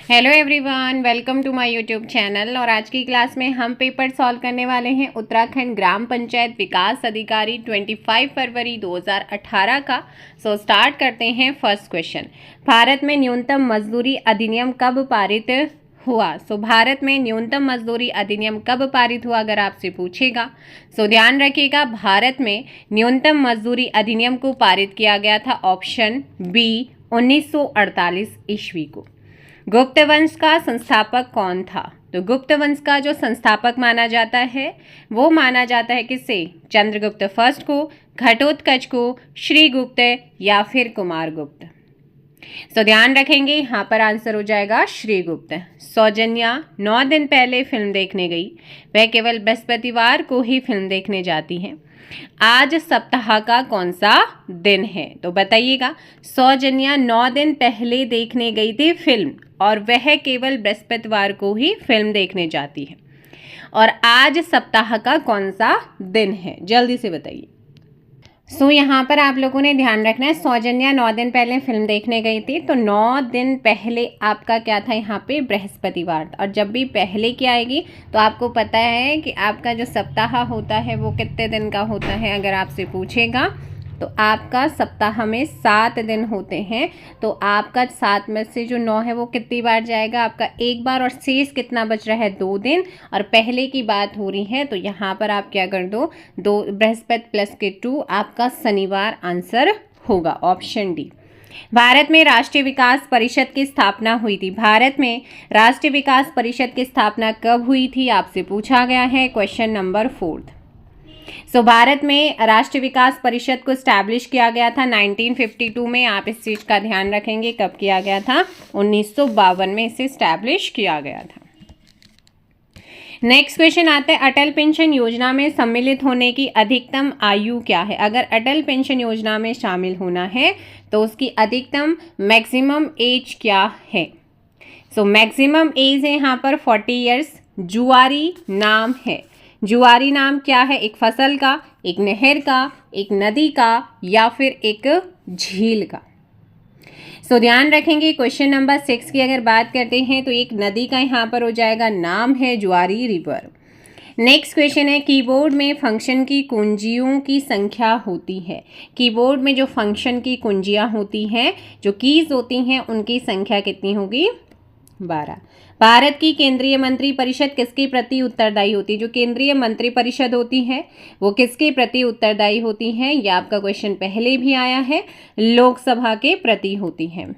Hello everyone, welcome to my YouTube channel. और आज की क्लास में हम पेपर सॉल्व करने वाले हैं उत्तराखंड ग्राम पंचायत विकास अधिकारी 25 फरवरी 2018 का। सो स्टार्ट करते हैं फर्स्ट क्वेश्चन। भारत में न्यूनतम मजदूरी अधिनियम कब पारित हुआ? भारत में न्यूनतम मजदूरी अधिनियम कब पारित हुआ अगर आपसे पूछेगा। ध्यान रखिएगा, भारत में न्यूनतम मजदूरी अधिनियम को पारित किया गया था ऑप्शन बी 1948 ईस्वी को। गुप्त वंश का संस्थापक कौन था? तो गुप्त वंश का जो संस्थापक माना जाता है वो माना जाता है किसे? चंद्रगुप्त फर्स्ट को, घटोत्कच को, श्रीगुप्त या फिर कुमारगुप्त। ध्यान रखेंगे, यहाँ पर आंसर हो जाएगा श्रीगुप्त। सौजन्या 9 दिन पहले फिल्म देखने गई, वह केवल बृहस्पतिवार को ही फिल्म देखने जाती है। आज सप्ताह का कौन सा दिन है? तो बताइएगा। सौजन्या 9 दिन पहले देखने गई थी फिल्म और वह केवल बृहस्पतिवार को ही फिल्म देखने जाती है। और आज सप्ताह का कौन सा दिन है? जल्दी से बताइए। यहाँ पर आप लोगों ने ध्यान रखना है, सौजन्या 9 दिन पहले फिल्म देखने गई थी, तो 9 दिन पहले आपका क्या था यहाँ पे? बृहस्पतिवार। और जब भी पहले की आएगी तो आपको पता है कि आपका जो सप्ताह होता है वो कितने दिन का होता है। अगर आपसे पूछेगा तो आपका सप्ताह में 7 दिन होते हैं, तो आपका 7 में से जो 9 है वो कितनी बार जाएगा? आपका एक बार। और शेष कितना बच रहा है? 2 दिन। और पहले की बात हो रही है तो यहाँ पर आप क्या कर दो, 2 बृहस्पति प्लस के 2, आपका शनिवार आंसर होगा ऑप्शन डी। भारत में राष्ट्रीय विकास परिषद की स्थापना हुई थी। भारत में राष्ट्रीय विकास परिषद की स्थापना कब हुई थी आपसे पूछा गया है, क्वेश्चन नंबर 4। भारत में राष्ट्रीय विकास परिषद को स्टैब्लिश किया गया था 1952 में। आप इस चीज का ध्यान रखेंगे, कब किया गया था? 1952 में इसे स्टैब्लिश किया गया था। नेक्स्ट क्वेश्चन आता है, अटल पेंशन योजना में सम्मिलित होने की अधिकतम आयु क्या है? अगर अटल पेंशन योजना में शामिल होना है तो उसकी अधिकतम मैक्सिमम एज क्या है? मैक्सिमम एज है यहाँ पर 40 ईयर्स। जुआरी नाम है। जुआरी नाम क्या है? एक फसल का, एक नहर का, एक नदी का या फिर एक झील का। ध्यान रखेंगे, क्वेश्चन नंबर 6 की अगर बात करते हैं तो एक नदी का यहाँ पर हो जाएगा, नाम है जुआरी रिवर। नेक्स्ट क्वेश्चन है, कीबोर्ड में फंक्शन की कुंजियों की संख्या होती है। कीबोर्ड में जो फंक्शन की कुंजियाँ होती हैं, जो कीज होती हैं, उनकी संख्या कितनी होगी? 12। भारत की केंद्रीय मंत्री परिषद किसके प्रति उत्तरदायी होती है? जो केंद्रीय मंत्री परिषद होती है वो किसके प्रति उत्तरदायी होती है? यह आपका क्वेश्चन पहले भी आया है, लोकसभा के प्रति होती है।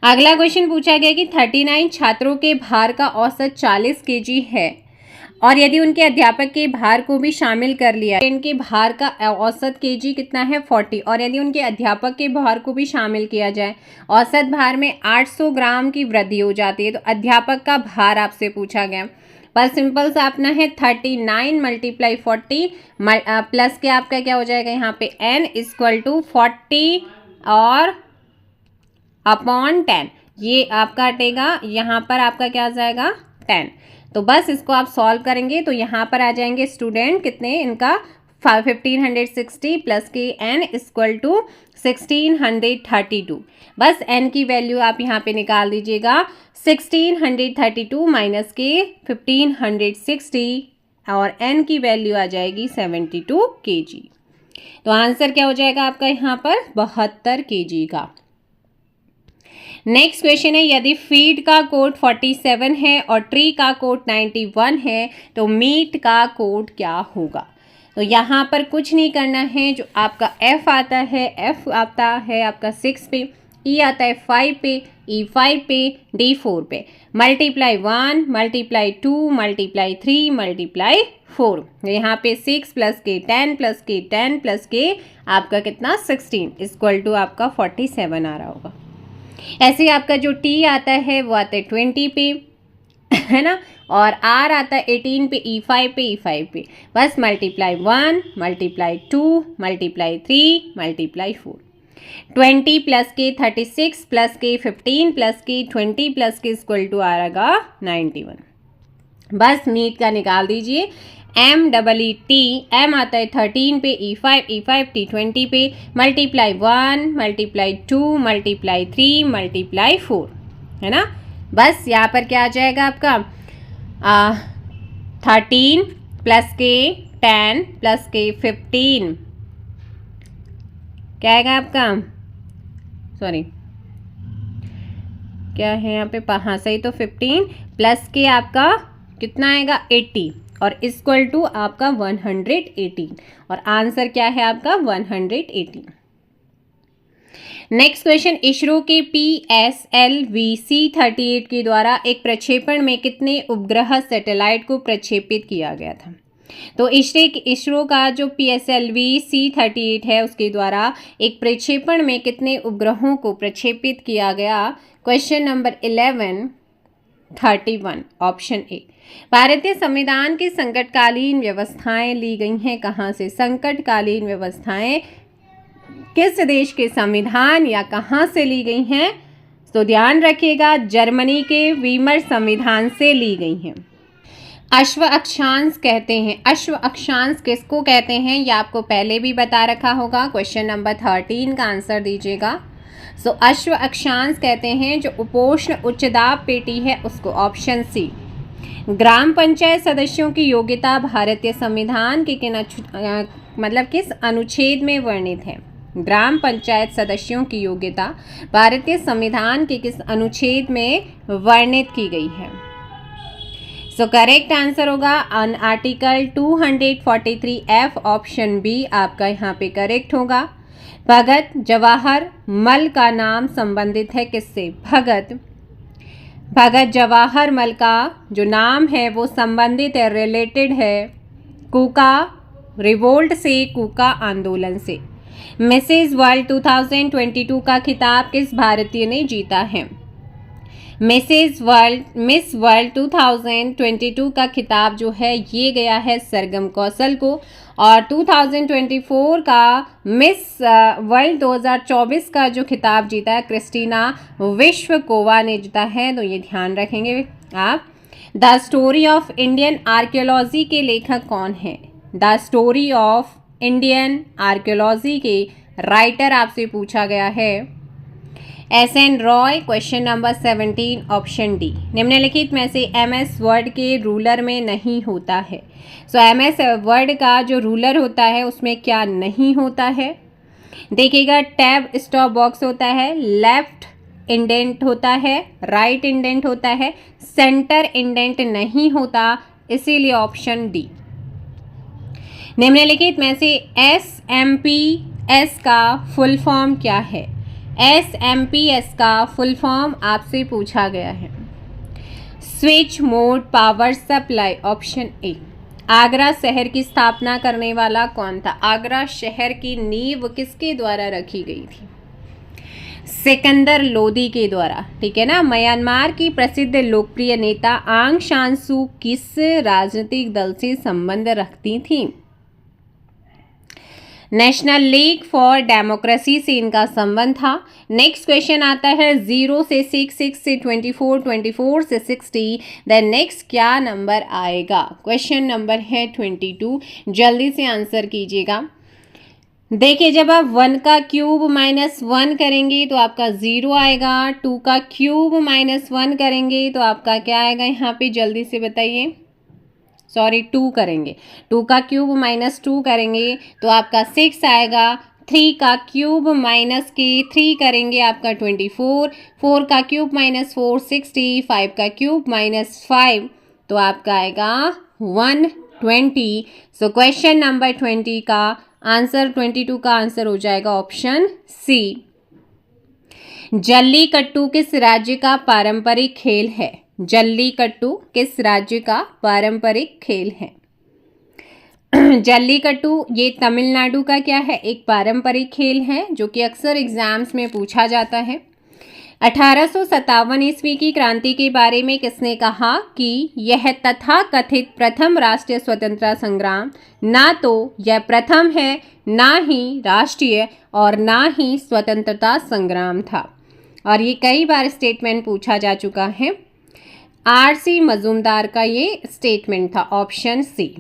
अगला क्वेश्चन पूछा गया कि 39 छात्रों के भार का औसत 40 केजी है और यदि उनके अध्यापक के भार को भी शामिल कर लिया, इनके भार का औसत केजी कितना है? 40। और यदि उनके अध्यापक के भार को भी शामिल किया जाए, औसत भार में 800 ग्राम की वृद्धि हो जाती है। तो अध्यापक का भार आपसे पूछा गया, पर सिंपल सा अपना है 39 × 40 प्लस के आपका क्या हो जाएगा यहाँ पे? n = 40 और अपॉन 10, ये आपका हटेगा, यहाँ पर आपका क्या आ जाएगा? 10। तो बस इसको आप सॉल्व करेंगे तो यहाँ पर आ जाएंगे स्टूडेंट कितने? इनका 1560 प्लस के n = 1632। बस n की वैल्यू आप यहाँ पे निकाल दीजिएगा, 1632 माइनस के 1560 और n की वैल्यू आ जाएगी 72 kg। तो आंसर क्या हो जाएगा आपका यहाँ पर? 72 kg का। नेक्स्ट क्वेश्चन है, यदि फीड का कोड 47 है और ट्री का कोड 91 है तो मीट का कोड क्या होगा? तो यहाँ पर कुछ नहीं करना है, जो आपका F आता है, F आता है आपका 6 पे, E आता है 5 पे, E 5 पे, D 4 पे, मल्टीप्लाई 1 मल्टीप्लाई 2 मल्टीप्लाई 3 मल्टीप्लाई 4। यहाँ पे 6 प्लस के 10 प्लस के 10 प्लस के आपका कितना? 16 = आपका 47 आ रहा होगा। ऐसे आपका जो T आता है वो आता है 20 पे, है ना, और R आता है 18 पे, E5 पे, E5 पे। बस multiply 1 multiply 2 multiply 3 multiply 4। 20 plus के 36 प्लस के 15 प्लस के 20 प्लस के = आ रहेगा 91। बस मीट का निकाल दीजिए। MEET, M आता है 13 पे, E5 T 20 पे, मल्टीप्लाई 1 मल्टीप्लाई 2 मल्टीप्लाई 3 मल्टीप्लाई 4, है ना। बस यहाँ पर क्या आ जाएगा आपका 13 प्लस के 10 प्लस के 15, क्या आएगा आपका, सॉरी क्या है यहाँ पे, हाँ सही, तो 15 प्लस के आपका कितना आएगा 80 और इक्वल टू आपका 118 और आंसर क्या है आपका 118। नेक्स्ट क्वेश्चन, इसरो के PSLV-C38 के द्वारा एक प्रक्षेपण में कितने उपग्रह सैटेलाइट को प्रक्षेपित किया गया था। तो इसरो का जो PSLV-C38 है उसके द्वारा एक प्रक्षेपण में कितने उपग्रहों को प्रक्षेपित किया गया। Question number 11 31 option A. भारतीय संविधान की संकटकालीन व्यवस्थाएं ली गई हैं कहाँ से। संकटकालीन व्यवस्थाएं किस देश के संविधान या कहाँ से ली गई हैं, तो ध्यान रखिएगा जर्मनी के वीमर संविधान से ली गई हैं। अश्व अक्षांश कहते हैं, अश्व अक्षांश किसको कहते हैं ये आपको पहले भी बता रखा होगा। क्वेश्चन नंबर 13 का आंसर दीजिएगा। सो अश्व अक्षांश कहते हैं जो उपोष्ण उच्च दाब पेटी है उसको, ऑप्शन सी। ग्राम पंचायत सदस्यों की योग्यता भारतीय संविधान के किस अनुच्छेद में वर्णित है। ग्राम पंचायत सदस्यों की योग्यता भारतीय संविधान के किस अनुच्छेद में वर्णित की गई है। सो करेक्ट आंसर होगा आर्टिकल 243F, ऑप्शन बी आपका यहाँ पे करेक्ट होगा। भगत जवाहर मल का नाम संबंधित है किससे। भगत जवाहर मल का जो नाम है वो संबंधित है, रिलेटेड है कूका रिवोल्ट से, कूका आंदोलन से। मिसेज वर्ल्ड 2022 का खिताब किस भारतीय ने जीता है। मिस वर्ल्ड 2022 का खिताब जो है ये गया है सरगम कौशल को, और 2024 का मिस वर्ल्ड 2024 का जो खिताब जीता है क्रिस्टीना विश्वकोवा ने जीता है, तो ये ध्यान रखेंगे आप। The story of Indian archaeology के लेखक कौन है। The story of Indian archaeology के राइटर आपसे पूछा गया है SN Roy. Question number 17 option D. निम्नलिखित में से MS वर्ड के रूलर में नहीं होता है। सो MS वर्ड का जो रूलर होता है उसमें क्या नहीं होता है, देखिएगा टैब स्टॉप बॉक्स होता है, लेफ्ट इंडेंट होता है, राइट इंडेंट होता है, सेंटर इंडेंट नहीं होता, इसीलिए ऑप्शन डी। निम्नलिखित में से SMPS का फुल फॉर्म क्या है। SMPS का फुल फॉर्म आपसे पूछा गया है switch mode power supply, option A. Agra शहर की स्थापना करने वाला कौन था। आगरा शहर की नींव किसके द्वारा रखी गई थी। सिकंदर लोदी के द्वारा, ठीक है ना। म्यांमार की प्रसिद्ध लोकप्रिय नेता आंग सान सू किस राजनीतिक दल से संबंध रखती थी। नेशनल लीग फॉर डेमोक्रेसी से इनका संबंध था। नेक्स्ट क्वेश्चन आता है 0 से 6, 6 से 24, 24 से 60, देन नेक्स्ट क्या नंबर आएगा। क्वेश्चन नंबर है 22, जल्दी से आंसर कीजिएगा। देखिए जब आप 1 का क्यूब -1 करेंगे तो आपका 0 आएगा, 2 का क्यूब -1 करेंगे तो आपका क्या आएगा, यहाँ पे जल्दी से बताइए। सॉरी 2 करेंगे, 2 का क्यूब -2 करेंगे तो आपका 6 आएगा। 3 का क्यूब -3 करेंगे आपका 24, 4 का क्यूब -4 60, 5 का क्यूब -5 तो आपका आएगा 120। सो क्वेश्चन नंबर 20 का आंसर, 22 का आंसर हो जाएगा ऑप्शन सी। जल्लीकट्टू किस राज्य का पारंपरिक खेल है। जल्लीकट्टू किस राज्य का पारंपरिक खेल है। जल्लीकट्टू ये तमिलनाडु का क्या है, एक पारंपरिक खेल है जो कि अक्सर एग्जाम्स में पूछा जाता है। 1857 ईस्वी की क्रांति के बारे में किसने कहा कि यह तथाकथित प्रथम राष्ट्रीय स्वतंत्रता संग्राम ना तो यह प्रथम है, ना ही राष्ट्रीय और ना ही स्वतंत्रता संग्राम था। और ये कई बार स्टेटमेंट पूछा जा चुका है। RC मजूमदार का ये स्टेटमेंट था, option C.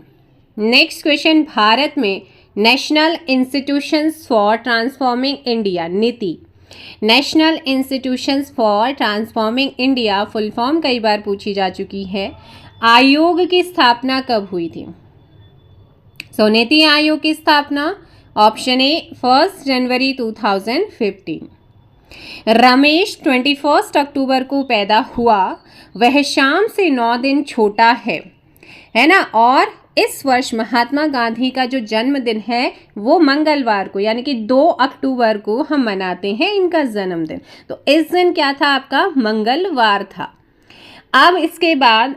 Next question, Bharat में national institutions for transforming India NITI national institutions for transforming India full form कई बार पूछी जा चुकी है। आयोग की स्थापना कब हुई थी? सो नीति आयोग की स्थापना ऑप्शन ए 1 जनवरी 2015। रमेश 21 अक्टूबर को पैदा हुआ, वह शाम से 9 दिन छोटा है ना। और इस वर्ष महात्मा गांधी का जो जन्मदिन है वो मंगलवार को यानी कि 2 अक्टूबर को हम मनाते हैं इनका जन्मदिन। तो इस दिन क्या था आपका? मंगलवार था। अब इसके बाद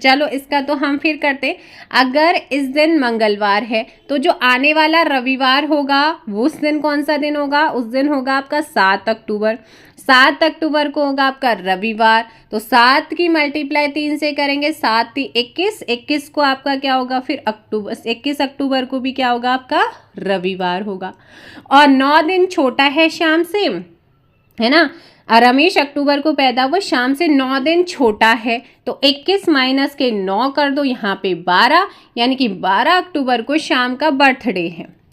चलो इसका तो हम फिर करते। अगर इस दिन मंगलवार है तो जो आने वाला रविवार होगा वो उस दिन कौन सा दिन होगा? उस दिन होगा आपका 7 अक्टूबर। 7 अक्टूबर को होगा आपका रविवार। तो 7 की मल्टीप्लाई 3 से करेंगे, 7 × 21, 21 को आपका क्या होगा फिर? अक्टूबर। 21 अक्टूबर को भी क्या होगा आपका? रविवार होगा। और 9 दिन छोटा है शाम से, है ना। रमेश अक्टूबर को पैदा हुआ, शाम से 9 दिन छोटा है। तो 21 माइनस के 9 कर दो, यहाँ पे 12, यानी कि 12 अक्टूबर को शाम का बर्थडे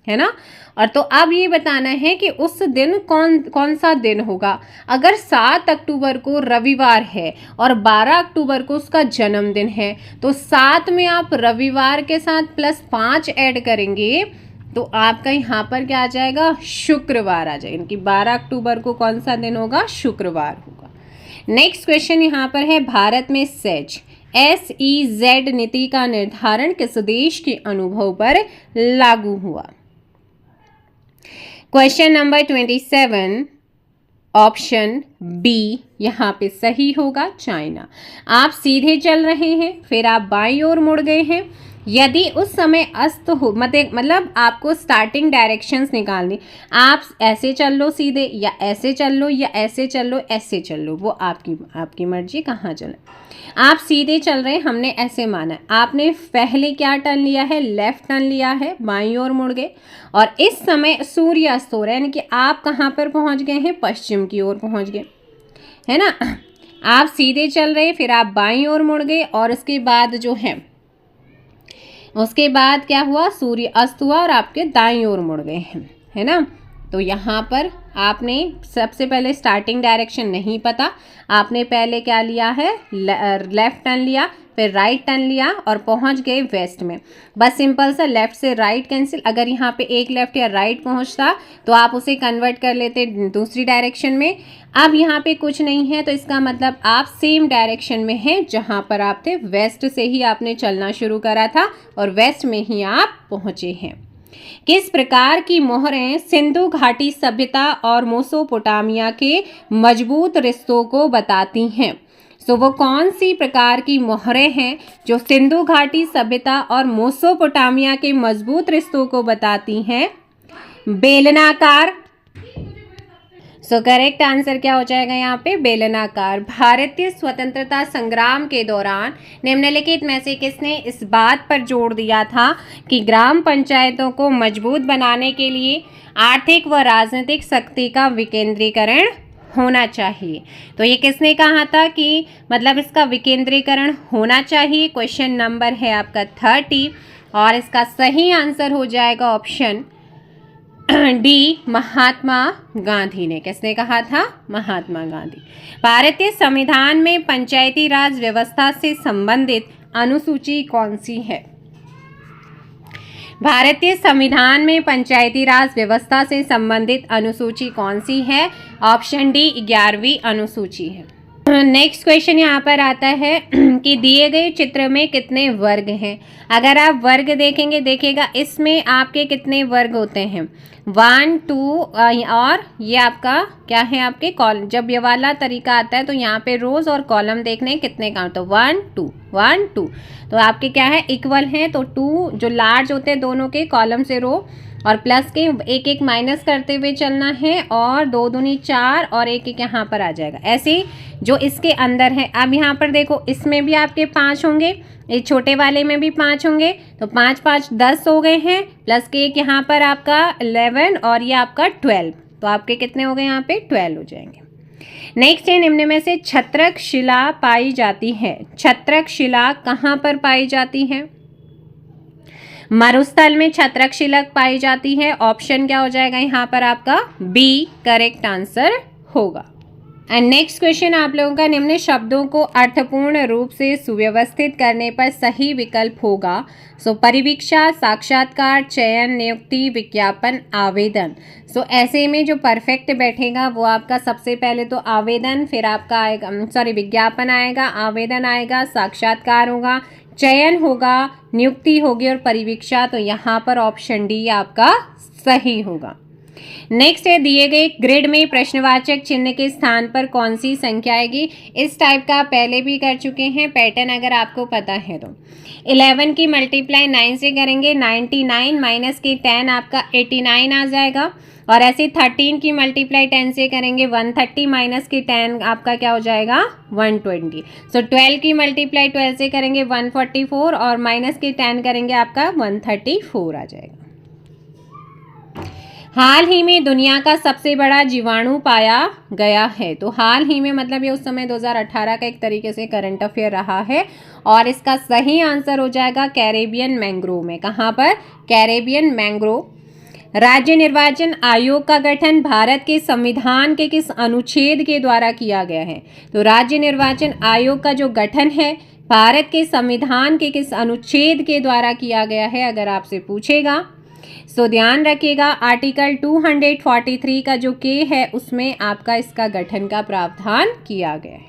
है ना। और तो अब ये बताना है कि उस दिन कौन सा दिन होगा। अगर 7 अक्टूबर को रविवार है और 12 अक्टूबर को उसका जन्मदिन है तो 7 में आप रविवार के साथ +5 ऐड करेंगे तो आपका यहाँ पर क्या आ जाएगा? शुक्रवार आ जाएगा। इनकी 12 अक्टूबर को कौन सा दिन होगा? शुक्रवार होगा। नेक्स्ट क्वेश्चन यहाँ पर है, भारत में सेज SEZ नीति का निर्धारण किस देश के अनुभव पर लागू हुआ? क्वेश्चन नंबर 27 ऑप्शन बी यहाँ पे सही होगा, चाइना। आप सीधे चल रहे हैं, फिर आप बाईं ओर मुड़ गए हैं। यदि उस समय अस्त हो मतलब आपको स्टार्टिंग डायरेक्शंस निकालनी, आप ऐसे चल लो सीधे, या ऐसे चल लो, या ऐसे चल लो, ऐसे चल लो, वो आपकी मर्जी कहाँ चले। आप सीधे चल रहे हैं, हमने ऐसे माना है। आपने पहले क्या टर्न लिया है? लेफ्ट टर्न लिया है, बाईं ओर मुड़ गए। और इस समय सूर्य अस्त हो रहा है, यानी कि आप कहाँ पर पहुँच गए हैं? पश्चिम की ओर पहुँच गए, है ना। आप सीधे चल रहे, फिर आप बाईं ओर मुड़ गए और उसके बाद जो है उसके बाद क्या हुआ? सूर्य अस्त हुआ और आपके दाईं ओर मुड़ गए हैं, है ना। तो यहाँ पर आपने सबसे पहले स्टार्टिंग डायरेक्शन नहीं पता, आपने पहले क्या लिया है? लेफ्ट टर्न लिया, फिर राइट टर्न लिया और पहुँच गए वेस्ट में। बस सिंपल सा लेफ्ट से राइट कैंसिल। अगर यहाँ पे एक लेफ्ट या राइट पहुँचता तो आप उसे कन्वर्ट कर लेते दूसरी डायरेक्शन में। अब यहाँ पे कुछ नहीं है तो इसका मतलब आप सेम डायरेक्शन में हैं जहाँ पर आप थे। वेस्ट से ही आपने चलना शुरू करा था और वेस्ट में ही आप पहुँचे हैं। किस प्रकार की मोहरें सिंधु घाटी सभ्यता और मेसोपोटामिया के मजबूत रिश्तों को बताती हैं? सो वो कौन सी प्रकार की मोहरें हैं जो सिंधु घाटी सभ्यता और मेसोपोटामिया के मजबूत रिश्तों को बताती हैं? बेलनाकार। सो करेक्ट आंसर क्या हो जाएगा यहाँ पे? बेलनाकार। भारतीय स्वतंत्रता संग्राम के दौरान निम्नलिखित में से किसने इस बात पर जोर दिया था कि ग्राम पंचायतों को मजबूत बनाने के लिए आर्थिक व राजनीतिक शक्ति का विकेंद्रीकरण होना चाहिए? तो ये किसने कहा था कि मतलब इसका विकेंद्रीकरण होना चाहिए? क्वेश्चन नंबर है आपका 30 और इसका सही आंसर हो जाएगा ऑप्शन डी, महात्मा गांधी ने। किसने कहा था? महात्मा गांधी। भारतीय संविधान में पंचायती राज व्यवस्था से संबंधित अनुसूची कौन सी है? भारतीय संविधान में पंचायती राज व्यवस्था से संबंधित अनुसूची कौन सी है? ऑप्शन डी, 11वीं अनुसूची है। नेक्स्ट क्वेश्चन यहाँ पर आता है कि दिए गए चित्र में कितने वर्ग हैं? अगर आप वर्ग देखेंगे, देखिएगा इसमें आपके कितने वर्ग होते हैं? 1, 2 और ये आपका क्या है? आपके कॉलम। जब ये वाला तरीका आता है तो यहाँ पे रोज और कॉलम देखने कितने काउंट, तो 1 2 1 2, तो आपके क्या है? इक्वल हैं। तो 2 जो लार्ज होते हैं दोनों के कॉलम से रो, और प्लस के एक एक माइनस करते हुए चलना है, और 2 दूनी 4 और एक एक यहाँ पर आ जाएगा। ऐसे जो इसके अंदर है, अब यहाँ पर देखो इसमें भी आपके 5 होंगे, इस छोटे वाले में भी 5 होंगे, तो 5 5 10 हो गए हैं, प्लस के एक यहाँ पर आपका 11 और ये आपका 12, तो आपके कितने हो गए? यहाँ पे 12 हो जाएंगे। नेक्स्ट है, निम्न में से छत्रक शिला पाई जाती है। छत्रक शिला कहाँ पर पाई जाती है? मरुस्थल में छत्रक शिलक पाई जाती है। ऑप्शन क्या हो जाएगा यहाँ पर आपका बी करेक्ट आंसर होगा। एंड नेक्स्ट क्वेश्चन आप लोगों का, निम्न शब्दों को अर्थपूर्ण रूप से सुव्यवस्थित करने पर सही विकल्प होगा। सो परिवीक्षा, साक्षात्कार, चयन, नियुक्ति, विज्ञापन, आवेदन। सो ऐसे में जो परफेक्ट बैठेगा वो आपका सबसे पहले तो आवेदन, फिर आपका आएगा विज्ञापन आएगा, आवेदन आएगा, साक्षात्कार होगा, चयन होगा, नियुक्ति होगी और परिवीक्षा। तो यहाँ पर ऑप्शन डी आपका सही होगा। नेक्स्ट है, दिए गए ग्रिड में प्रश्नवाचक चिन्ह के स्थान पर कौन सी संख्या आएगी। इस टाइप का आप पहले भी कर चुके हैं पैटर्न, अगर आपको पता है तो 11 की मल्टीप्लाई 9 से करेंगे 99 माइनस के 10 आपका 89 आ जाएगा। और ऐसे 13 की मल्टीप्लाई 10 से करेंगे 130 माइनस के 10 आपका क्या हो जाएगा 120। सो 12 की मल्टीप्लाई 12 से करेंगे 144 और माइनस के 10 करेंगे आपका 134 आ जाएगा। हाल ही में दुनिया का सबसे बड़ा जीवाणु पाया गया है। तो हाल ही में मतलब ये उस समय 2018 का एक तरीके से करंट अफेयर रहा है और इसका सही आंसर हो जाएगा कैरेबियन मैंग्रोव में। कहाँ पर? Caribbean mangrove. राज्य निर्वाचन आयोग का गठन भारत के संविधान के किस अनुच्छेद के द्वारा किया गया है। तो राज्य निर्वाचन आयोग का जो गठन है भारत के संविधान के किस अनुच्छेद के द्वारा किया गया है, अगर आपसे पूछेगा। सो ध्यान रखिएगा आर्टिकल 243 का जो के है उसमें आपका इसका गठन का प्रावधान किया गया है।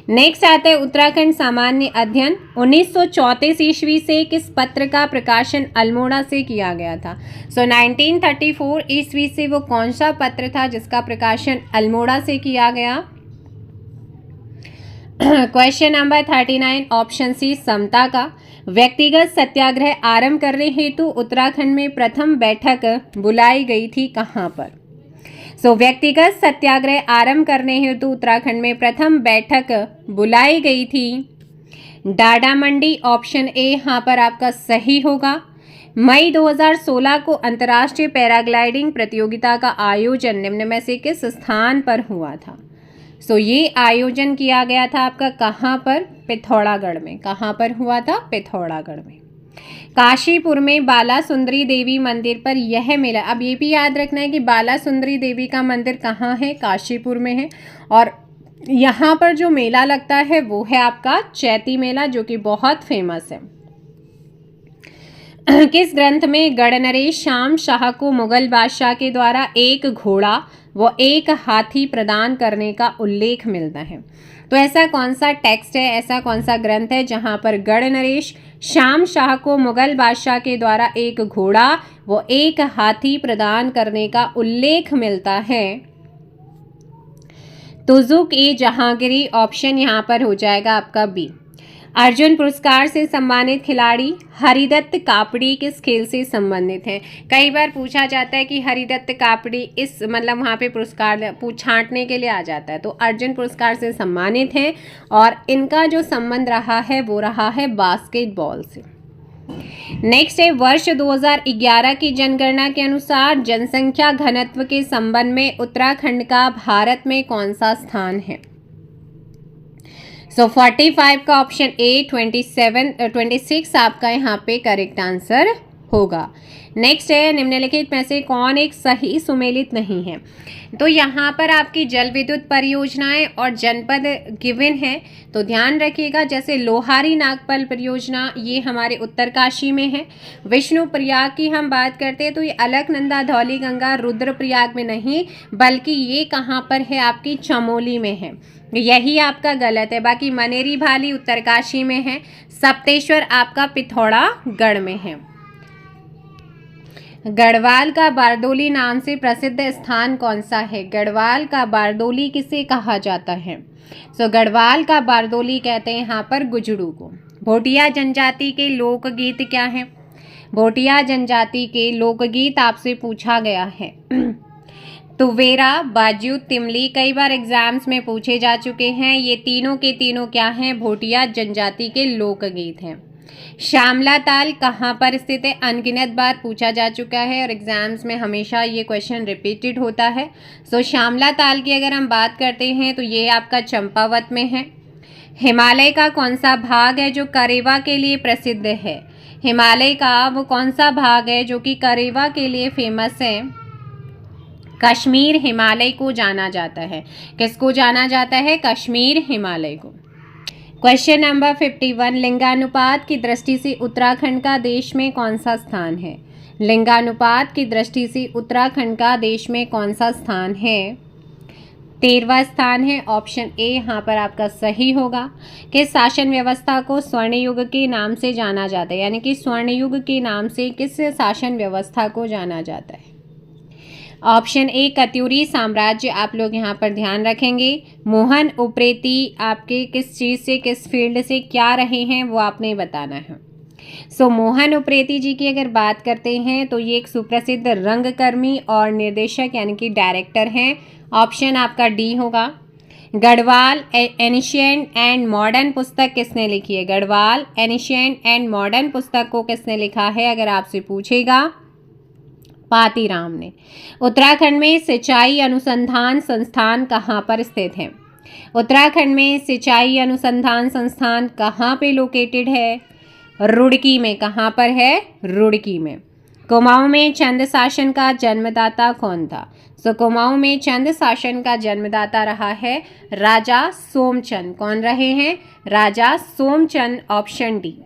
नेक्स्ट आता है उत्तराखंड सामान्य अध्ययन। 1934 ईस्वी से किस पत्र का प्रकाशन अल्मोड़ा से किया गया था। सो 1934 ईस्वी से वो कौन सा पत्र था जिसका प्रकाशन अल्मोड़ा से किया गया। क्वेश्चन नंबर 39 ऑप्शन सी समता का। व्यक्तिगत सत्याग्रह आरंभ करने हेतु उत्तराखंड में प्रथम बैठक बुलाई गई थी कहाँ पर। सो व्यक्तिगत सत्याग्रह आरंभ करने हेतु उत्तराखंड में प्रथम बैठक बुलाई गई थी डाडा मंडी। ऑप्शन ए यहाँ पर आपका सही होगा। मई 2016 को अंतर्राष्ट्रीय पैराग्लाइडिंग प्रतियोगिता का आयोजन निम्न में से किस स्थान पर हुआ था। सो ये आयोजन किया गया था आपका कहाँ पर? पिथौरागढ़ में। कहाँ पर हुआ था? पिथौरागढ़ में। काशीपुर में बाला सुंदरी देवी मंदिर पर यह मेला, अब ये भी याद रखना है कि बाला सुंदरी देवी का मंदिर कहाँ है? काशीपुर में है। और यहाँ पर जो मेला लगता है वो है आपका चैती मेला, जो कि बहुत फेमस है। किस ग्रंथ में गढ़नरेश श्याम शाह को मुगल बादशाह के द्वारा एक घोड़ा व एक हाथी प्रदान करने का उल्लेख मिलता है। तो ऐसा कौन सा टेक्स्ट है, ऐसा कौन सा ग्रंथ है जहां पर गढ़नरेश श्याम शाह को मुगल बादशाह के द्वारा एक घोड़ा व एक हाथी प्रदान करने का उल्लेख मिलता है। तुजुक ए जहांगीरी। ऑप्शन यहाँ पर हो जाएगा आपका बी। अर्जुन पुरस्कार से सम्मानित खिलाड़ी हरिदत्त कापड़ी किस खेल से संबंधित है। कई बार पूछा जाता है कि हरिदत्त कापड़ी इस मतलब वहाँ पे पुरस्कार छांटने के लिए आ जाता है। तो अर्जुन पुरस्कार से सम्मानित हैं और इनका जो संबंध रहा है वो रहा है बास्केटबॉल से। नेक्स्ट है, वर्ष 2011 की जनगणना के अनुसार जनसंख्या घनत्व के संबंध में उत्तराखंड का भारत में कौन सा स्थान है। सो 45 का ऑप्शन ए, 26 आपका यहाँ पे करेक्ट आंसर होगा। नेक्स्ट है, निम्नलिखित में से कौन एक सही सुमेलित नहीं है। तो यहाँ पर आपकी जल विद्युत परियोजनाएं और जनपद गिवन है, तो ध्यान रखिएगा। जैसे लोहारी नागपल परियोजना ये हमारे उत्तरकाशी में है। विष्णु प्रयाग की हम बात करते हैं तो ये अलकनंदा धौली गंगा रुद्रप्रयाग में नहीं, बल्कि ये कहाँ पर है आपकी चमोली में है। यही आपका गलत है। बाकी मनेरी भाली उत्तरकाशी में है। सप्तेश्वर आपका पिथौरागढ़ में है। गढ़वाल का बारदोली नाम से प्रसिद्ध स्थान कौन सा है। गढ़वाल का बारदोली किसे कहा जाता है। सो गढ़वाल का बारदोली कहते हैं यहाँ पर गुजड़ू को। भोटिया जनजाति के लोकगीत क्या हैं। भोटिया जनजाति के लोकगीत आपसे पूछा गया है। तुवेरा, बाजू, तिमली कई बार एग्जाम्स में पूछे जा चुके हैं। ये तीनों के तीनों क्या हैं? भोटिया जनजाति के लोकगीत हैं। श्यामला ताल कहाँ पर स्थित है? अनगिनत बार पूछा जा चुका है और एग्जाम्स में हमेशा ये क्वेश्चन रिपीटेड होता है। सो श्यामला ताल की अगर हम बात करते हैं तो ये आपका चंपावत में है। हिमालय का कौन सा भाग है जो करेवा के लिए प्रसिद्ध है। हिमालय का वो कौन सा भाग है जो कि करेवा के लिए फेमस है? कश्मीर हिमालय को जाना जाता है। किसको जाना जाता है? कश्मीर हिमालय को। क्वेश्चन नंबर 51, लिंगानुपात की दृष्टि से उत्तराखंड का देश में कौन सा स्थान है? लिंगानुपात की दृष्टि से उत्तराखंड का देश में कौन सा स्थान है? 13वां स्थान है। ऑप्शन ए यहाँ पर आपका सही होगा। किस शासन व्यवस्था को स्वर्ण युग के नाम से जाना जाता है? यानी कि स्वर्ण युग के नाम से किस शासन व्यवस्था को जाना जाता है? ऑप्शन ए कत्यूरी साम्राज्य। आप लोग यहाँ पर ध्यान रखेंगे। मोहन उप्रेती आपके किस चीज़ से, किस फील्ड से क्या रहे हैं वो आपने बताना है। मोहन उप्रेती जी की अगर बात करते हैं तो ये एक सुप्रसिद्ध रंगकर्मी और निर्देशक यानी कि डायरेक्टर हैं। ऑप्शन आपका डी होगा। गढ़वाल एनिशिएंट एंड मॉडर्न पुस्तक किसने लिखी है? गढ़वाल एनिशिएंट एंड मॉडर्न पुस्तक को किसने लिखा है अगर आपसे पूछेगा? पातीराम ने। उत्तराखंड में सिंचाई अनुसंधान संस्थान कहाँ पर स्थित है? उत्तराखंड में सिंचाई अनुसंधान संस्थान कहाँ पे लोकेटेड है? रुड़की में। कहाँ पर है? रुड़की में। कुमाऊं में चंद शासन का जन्मदाता कौन था? कुमाऊं में चंद शासन का जन्मदाता रहा है राजा सोमचंद। कौन रहे हैं? राजा सोमचंद। Option D.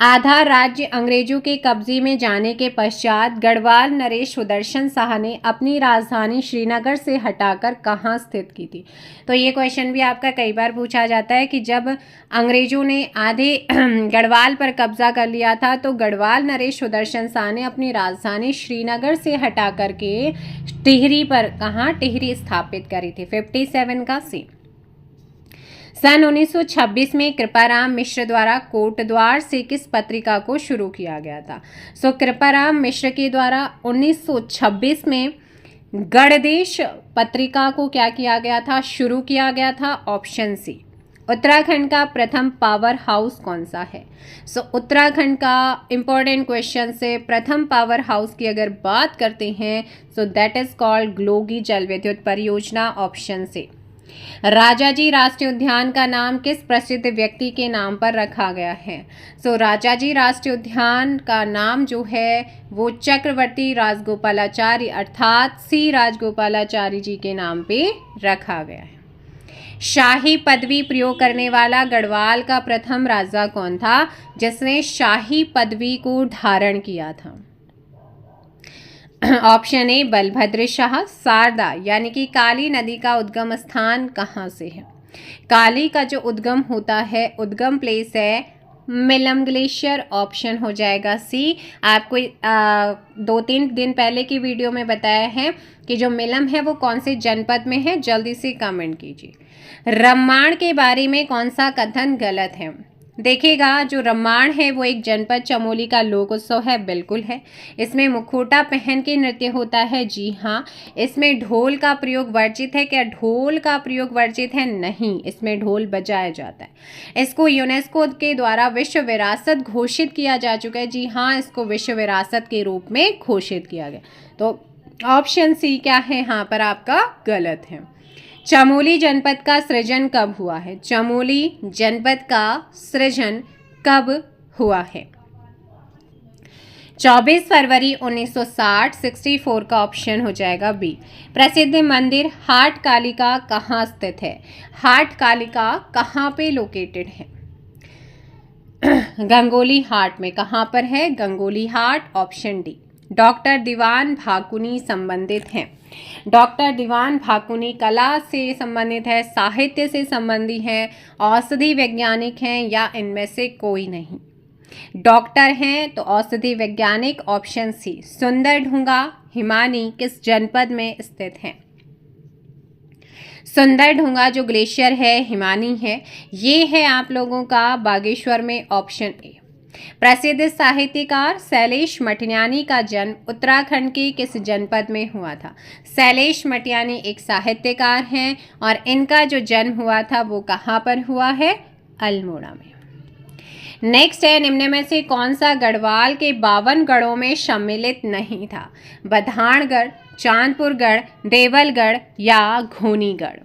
आधा राज्य अंग्रेजों के कब्जे में जाने के पश्चात गढ़वाल नरेश सुदर्शन शाह ने अपनी राजधानी श्रीनगर से हटाकर कहाँ स्थित की थी? तो ये क्वेश्चन भी आपका कई बार पूछा जाता है कि जब अंग्रेजों ने आधे गढ़वाल पर कब्जा कर लिया था तो गढ़वाल नरेश सुदर्शन शाह ने अपनी राजधानी श्रीनगर से हटा करके टिहरी पर, कहाँ? टिहरी स्थापित करी थी। 57 का सी। सन 1926 में कृपाराम मिश्र द्वारा कोटद्वार से किस पत्रिका को शुरू किया गया था? कृपाराम मिश्र के द्वारा 1926 में गणदेश पत्रिका को क्या किया गया था? शुरू किया गया था। ऑप्शन सी। उत्तराखंड का प्रथम पावर हाउस कौन सा है? उत्तराखंड का इंपॉर्टेंट क्वेश्चन से प्रथम पावर हाउस की अगर बात करते हैं दैट इज कॉल्ड ग्लोगी जल विद्युत परियोजना। Option C. राजाजी राष्ट्रीय उद्यान का नाम किस प्रसिद्ध व्यक्ति के नाम पर रखा गया है? राजाजी राष्ट्रीय उद्यान का नाम जो है वो चक्रवर्ती राजगोपालाचारी अर्थात सी राजगोपालाचारी जी के नाम पे रखा गया है। शाही पदवी प्रयोग करने वाला गढ़वाल का प्रथम राजा कौन था जिसने शाही पदवी को धारण किया था? Option A Balbhadra Shah. शारदा यानी कि काली नदी का उद्गम स्थान कहाँ से है? काली का जो उद्गम होता है, उद्गम प्लेस है मिलम ग्लेशियर। ऑप्शन हो जाएगा सी। आपको 2-3 दिन पहले की वीडियो में बताया है कि जो मिलम है वो कौन से जनपद में है, जल्दी से कमेंट कीजिए। रम्माण के बारे में कौन सा कथन गलत है? देखिएगा, जो रम्माण है वो एक जनपद चमोली का लोक उत्सव है। बिल्कुल है। इसमें मुखौटा पहन के नृत्य होता है। जी हाँ। इसमें ढोल का प्रयोग वर्जित है। क्या ढोल का प्रयोग वर्जित है? नहीं, इसमें ढोल बजाया जाता है। इसको यूनेस्को के द्वारा विश्व विरासत घोषित किया जा चुका है। जी हाँ, इसको विश्व विरासत के रूप में घोषित किया गया। तो ऑप्शन सी क्या है यहाँ पर आपका गलत है। चमोली जनपद का सृजन कब हुआ है? चमोली जनपद का सृजन कब हुआ है? 24 फरवरी 1960। 64 का ऑप्शन हो जाएगा बी। प्रसिद्ध मंदिर हाट कालिका कहाँ स्थित है? हाट कालिका कहाँ पे लोकेटेड है? गंगोली हाट में। कहाँ पर है? Gangoli Haat. Option D. Doctor Diwan Bhakuni संबंधित हैं। डॉक्टर दीवान भाकुनी कला से संबंधित है, साहित्य से संबंधी है, औषधि वैज्ञानिक हैं या इनमें से कोई नहीं? डॉक्टर हैं तो औषधि वैज्ञानिक। Option C. सुंदरढूंगा हिमानी किस जनपद में स्थित है? सुंदरढूंगा जो ग्लेशियर है हिमानी है, ये है आप लोगों का बागेश्वर में। Option A. प्रसिद्ध साहित्यकार शैलेश मटियानी का जन्म उत्तराखंड के किस जनपद में हुआ था? शैलेश मटियानी एक साहित्यकार हैं और इनका जो जन्म हुआ था वो कहाँ पर हुआ है? अल्मोड़ा में। नेक्स्ट है, निम्न में से कौन सा गढ़वाल के 52 गढ़ों में सम्मिलित नहीं था? बधानगढ़, चांदपुरगढ़, देवलगढ़ या घोनीगढ़?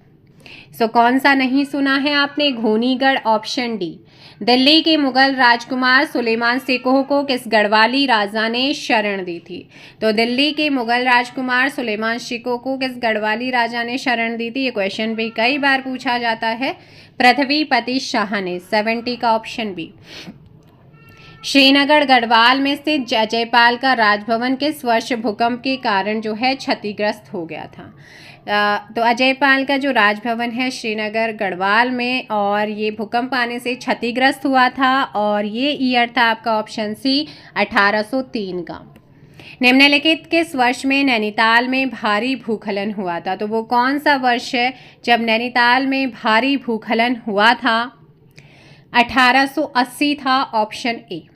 सो कौन सा नहीं सुना है आपने? घोनीगढ़, ऑप्शन डी। दिल्ली के मुगल राजकुमार सुलेमान शिकोह को किस गढ़वाली राजा ने शरण दी थी? तो दिल्ली के मुगल राजकुमार सुलेमान शिकोह को किस गढ़वाली राजा ने शरण दी थी? ये क्वेश्चन भी कई बार पूछा जाता है। पृथ्वीपति शाह ने। 70 का ऑप्शन बी। श्रीनगर गढ़वाल में स्थित अजयपाल का राजभवन किस वर्ष भूकंप के कारण जो है क्षतिग्रस्त हो गया था? तो अजयपाल का जो राजभवन है श्रीनगर गढ़वाल में, और ये भूकंप आने से क्षतिग्रस्त हुआ था, और ये ईयर था आपका ऑप्शन सी 1803 का। निम्नलिखित किस वर्ष में नैनीताल में भारी भूस्खलन हुआ था? तो वो कौन सा वर्ष है जब नैनीताल में भारी भूस्खलन हुआ था? 1880 था, ऑप्शन ए।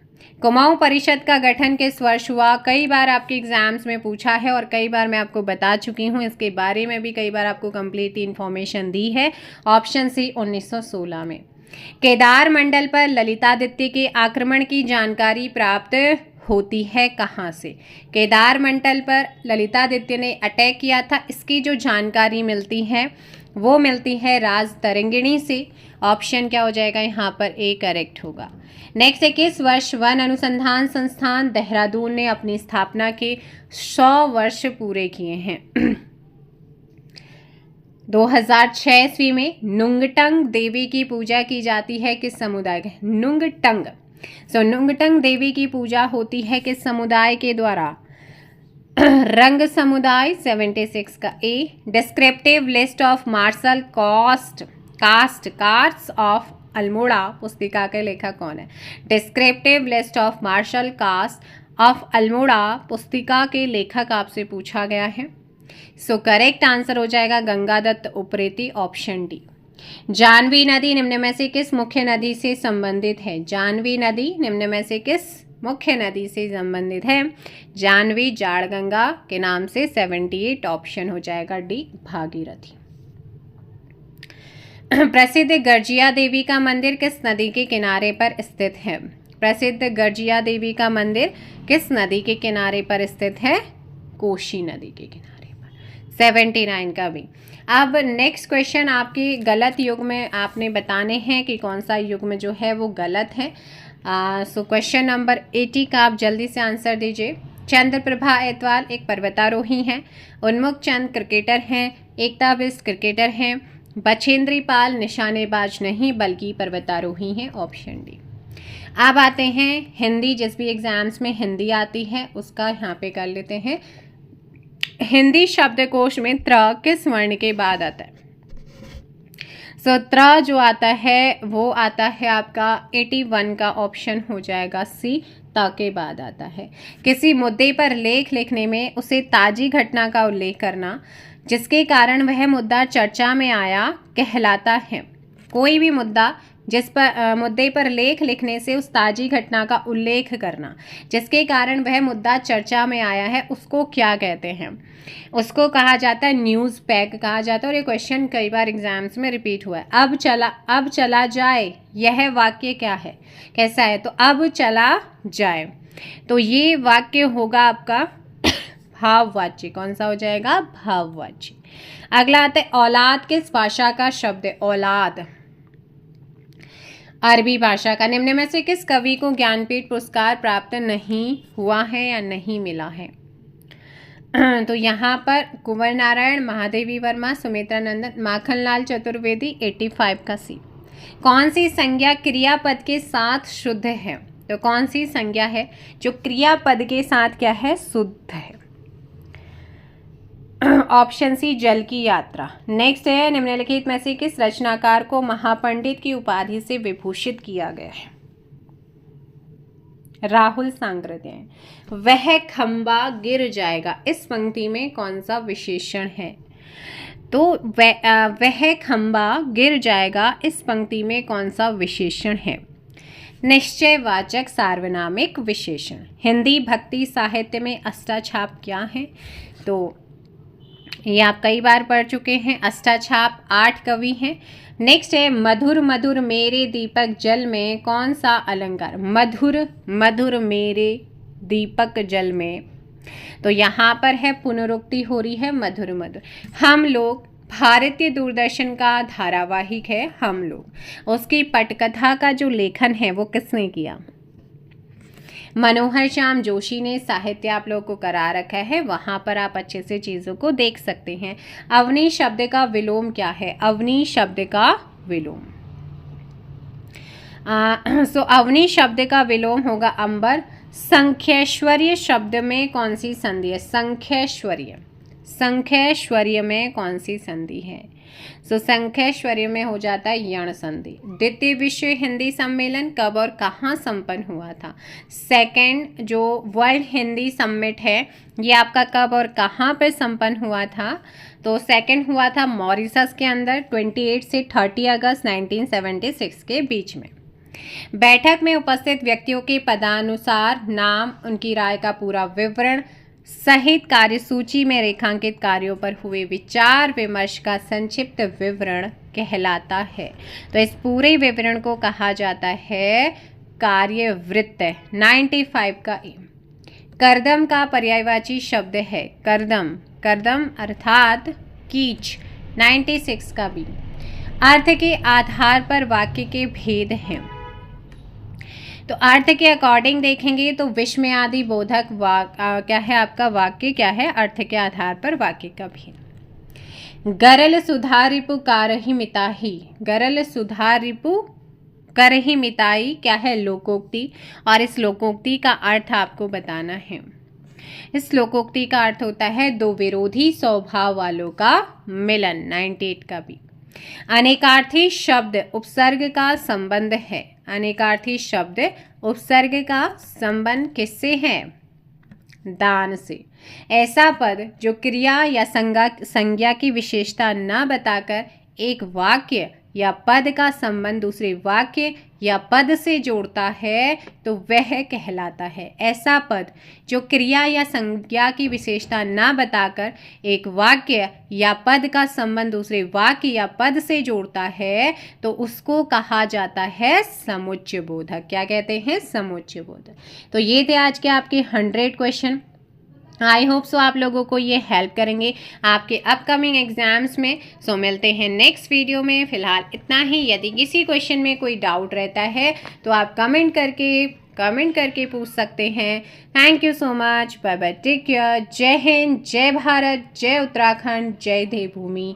कुमाऊं परिषद का गठन किस वर्ष हुआ? कई बार आपके एग्जाम्स में पूछा है और कई बार मैं आपको बता चुकी हूं, इसके बारे में भी कई बार आपको कंप्लीट इन्फॉर्मेशन दी है। ऑप्शन सी 1916 में। केदार मंडल पर ललितादित्य के आक्रमण की जानकारी प्राप्त होती है कहाँ से? केदार मंडल पर ललितादित्य ने अटैक किया था, इसकी जो जानकारी मिलती है वो मिलती है राजतरंगिणी से। ऑप्शन क्या हो जाएगा यहाँ पर? ए करेक्ट होगा। नेक्स्ट है, किस वर्ष वन अनुसंधान संस्थान देहरादून ने अपनी स्थापना के 100 वर्ष पूरे किए हैं? 2006 ईस्वी में। नुंगटंग देवी की पूजा की जाती है किस समुदाय के? नुंगटंग। नुंगटंग देवी की पूजा होती है किस समुदाय के द्वारा? रंग समुदाय। 76 का A. Descriptive list of martial caste of Almora पुस्तिका के लेखक कौन है? Descriptive list of martial caste of Almora पुस्तिका के लेखक आपसे पूछा गया है। सो करेक्ट आंसर हो जाएगा गंगादत्त उप्रेती, ऑप्शन डी। जानवी नदी निम्न में से किस मुख्य नदी से संबंधित है? जानवी नदी निम्न में से किस मुख्य नदी से संबंधित है? जानवी जाड़गंगा के नाम से। 78 ऑप्शन हो जाएगा डी, भागीरथी। प्रसिद्ध गर्जिया देवी का मंदिर किस नदी के किनारे पर स्थित है? प्रसिद्ध गर्जिया देवी का मंदिर किस नदी के किनारे पर स्थित है? कोशी नदी के किनारे पर। 79 का भी। अब नेक्स्ट क्वेश्चन आपके गलत युग में आपने बताने हैं कि कौन सा युग में जो है वो गलत है। सो क्वेश्चन नंबर 80 का आप जल्दी से आंसर दीजिए। चंद्रप्रभा एतवाल एक पर्वतारोही हैं। उन्मुख चंद क्रिकेटर हैं। एकता बिष्ट क्रिकेटर हैं। बछेंद्री पाल निशानेबाज नहीं बल्कि पर्वतारोही हैं, ऑप्शन डी। अब आते हैं हिंदी, जिस भी एग्जाम्स में हिंदी आती है उसका यहाँ पे कर लेते हैं। हिंदी शब्दकोश में त्र किस वर्ण के बाद आता है? सो त्र जो आता है वो आता है आपका 81 का, ऑप्शन हो जाएगा सी, ता के बाद आता है। किसी मुद्दे पर लेख लिखने में उसे ताजी घटना का उल्लेख करना जिसके कारण वह मुद्दा चर्चा में आया कहलाता है। कोई भी मुद्दा जिस पर मुद्दे पर लेख लिखने से उस ताजी घटना का उल्लेख करना जिसके कारण वह मुद्दा चर्चा में आया है उसको क्या कहते हैं? उसको कहा जाता है न्यूज़ पैक कहा जाता है। और ये क्वेश्चन कई बार एग्जाम्स में रिपीट हुआ है। अब चला जाए, यह वाक्य क्या है, कैसा है? तो अब चला जाए, तो ये वाक्य होगा आपका भाववाची। कौन सा हो जाएगा? भाववाची। अगला आता है औलाद किस भाषा का शब्द है? औलाद अरबी भाषा का। निम्न में से किस कवि को ज्ञानपीठ पुरस्कार प्राप्त नहीं हुआ है या नहीं मिला है? तो यहाँ पर कुंवर नारायण, महादेवी वर्मा, सुमित्रा नंदन, माखनलाल चतुर्वेदी। 85 का सी। कौन सी संज्ञा क्रियापद के साथ शुद्ध है? तो कौन सी संज्ञा है जो क्रियापद के साथ क्या है? शुद्ध है। ऑप्शन सी, जल की यात्रा। नेक्स्ट है, निम्नलिखित में से किस रचनाकार को महापंडित की उपाधि से विभूषित किया गया है? राहुल सांकृत्यायन। वह खंबा गिर जाएगा, इस पंक्ति में कौन सा विशेषण है? तो वह खंबा गिर जाएगा, इस पंक्ति में कौन सा विशेषण है? निश्चयवाचक सार्वनामिक विशेषण। हिंदी भक्ति साहित्य में अष्टाछाप क्या है? तो ये आप कई बार पढ़ चुके हैं। अष्टाछाप 8 कवि हैं। नेक्स्ट है मधुर मधुर मेरे दीपक जल में कौन सा अलंकार? मधुर मधुर मेरे दीपक जल में, तो यहाँ पर है पुनरुक्ति हो रही है मधुर मधुर। हम लोग भारतीय दूरदर्शन का धारावाहिक है हम लोग। उसकी पटकथा का जो लेखन है वो किसने किया? मनोहर श्याम जोशी ने। साहित्य आप लोग को करा रखा है, वहाँ पर आप अच्छे से चीज़ों को देख सकते हैं। अवनी शब्द का विलोम क्या है? अवनी शब्द का विलोम अवनी शब्द का विलोम होगा अंबर। संख्यैश्वर्य शब्द में कौन सी संधि है? संख्यैश्वर्य में कौन सी संधि है? संख्यैश्वर्य में हो जाता है यण संधि। द्वितीय विश्व हिंदी सम्मेलन कब और कहाँ संपन्न हुआ था? सेकेंड जो वर्ल्ड हिंदी समिट है ये आपका कब और कहाँ पे संपन्न हुआ था? तो सेकेंड हुआ था मॉरिशस के अंदर 28 से 30 अगस्त 1976 के बीच में। बैठक में उपस्थित व्यक्तियों के पदानुसार नाम, उनकी राय का पूरा विवरण सहित कार्यसूची में रेखांकित कार्यों पर हुए विचार विमर्श का संक्षिप्त विवरण कहलाता है। तो इस पूरे विवरण को कहा जाता है कार्यवृत्त। 95 का ए। कर्दम का पर्यायवाची शब्द है कर्दम, कर्दम अर्थात कीच। 96 का बी। अर्थ के आधार पर वाक्य के भेद हैं। तो अर्थ के अकॉर्डिंग देखेंगे तो विस्मयादि बोधक क्या है आपका वाक्य क्या है? अर्थ के आधार पर वाक्य का भेद। गरल सुधा रिपु कारहि मिताहि। गरल सुधा रिपु करहि मिताई क्या है? लोकोक्ति। और इस लोकोक्ति का अर्थ आपको बताना है। इस लोकोक्ति का अर्थ होता है दो विरोधी स्वभाव वालों का मिलन। 98 का बी। अनेकार्थी शब्द उपसर्ग का संबंध है। अनेकार्थी शब्द उपसर्ग का संबंध किससे है? दान से। ऐसा पद जो क्रिया या संज्ञा की विशेषता न बताकर एक वाक्य या पद का संबंध दूसरे वाक्य या पद से जोड़ता है तो वह कहलाता है। ऐसा पद जो क्रिया या संज्ञा की विशेषता न बताकर एक वाक्य या पद का संबंध दूसरे वाक्य या पद से जोड़ता है तो उसको कहा जाता है समुच्चय बोधक। क्या कहते हैं? समुच्चय बोधक। तो ये थे आज के आपके 100 क्वेश्चन। आई होप सो आप लोगों को ये हेल्प करेंगे आपके अपकमिंग एग्जाम्स में। सो मिलते हैं नेक्स्ट वीडियो में। फिलहाल इतना ही। यदि किसी क्वेश्चन में कोई डाउट रहता है तो आप कमेंट करके पूछ सकते हैं। Thank you so much. Bye bye, take care. जय हिंद, जय भारत, जय उत्तराखंड, जय देवभूमि।